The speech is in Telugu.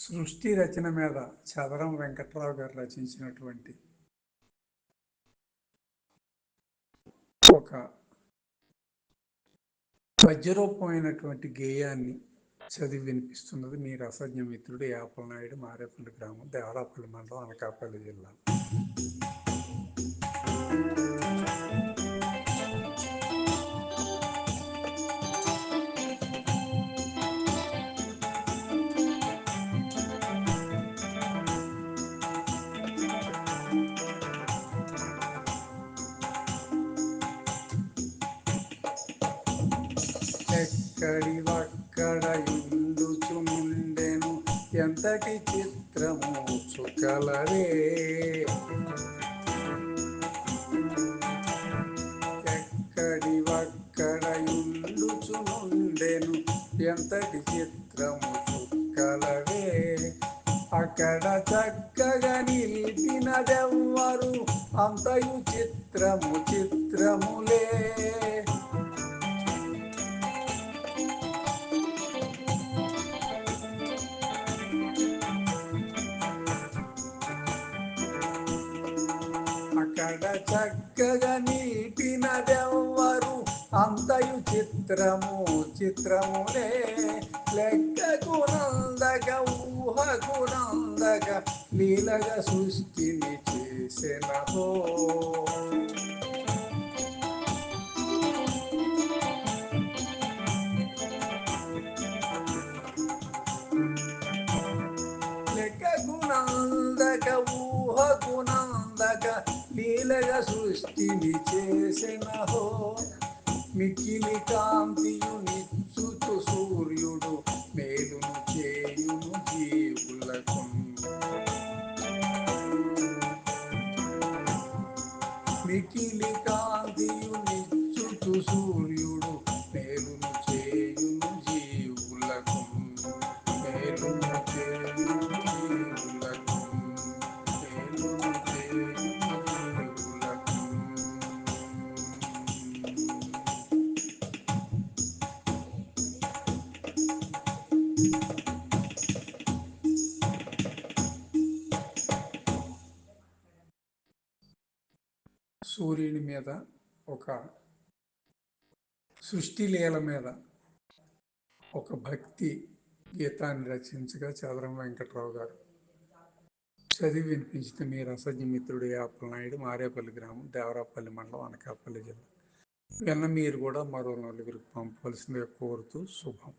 సృష్టి రచన మీద చదరం వెంకట్రావు గారు రచించినటువంటి ఒక పద్యరూపమైనటువంటి గేయాన్ని చదివి వినిపిస్తున్నది మీ రసజ్ఞ మిత్రుడు యాపలనాయుడు, మారేపల్లి గ్రామం, దేవరాపల్లి మండలం, అనకాపల్లి జిల్లా. ఎక్కడి వక్కడ యుండుచునుండెను ఎంతటి చిత్రము చుక్కలవే. ఎక్కడి వక్కడ యుండుచునుండెను ఎంతటి చిత్రము చుక్కలవే. అక్కడ చక్కగా నిలిపినదెవ్వరు అంతయు చిత్రము చిత్రములే. అక్కడ చక్కగా నిలిపినదెవ్వరు అంతయు చిత్రము చిత్రములే. లెక్కకు నందక ఊహకు నందక లీలగా సృష్టిని చేసెనహో. లెక్కకు నందక ఊహకు నందక లీలగా సృష్టిని చేసెనహో. మిక్కిలి కాంతియు నిచ్చుచు సూర్యుడు మేలును చేయును జీవులకు. మిక్కిలి కాంతియు నిచ్చుచు సూర్యుడు మేలును చేయును జీవులకు. మేలును చేయును జీవులకు. మేలును చేయును జీవులకు. సూర్యుని మీద ఒక సృష్టి లీల మీద ఒక భక్తి గీతాన్ని రచించగా చదరం వెంకట్రావు గారు చదివి వినిపించిన మీ రసజ్ఞ మిత్రుడు యాపలనాయుడు, మారేపల్లి గ్రామం, దేవరాపల్లి మండలం, అనకాపల్లి జిల్లా. విన్న మీరు కూడా మరో నలుగురికి పంపవలసిందిగా కోరుతూ శుభం.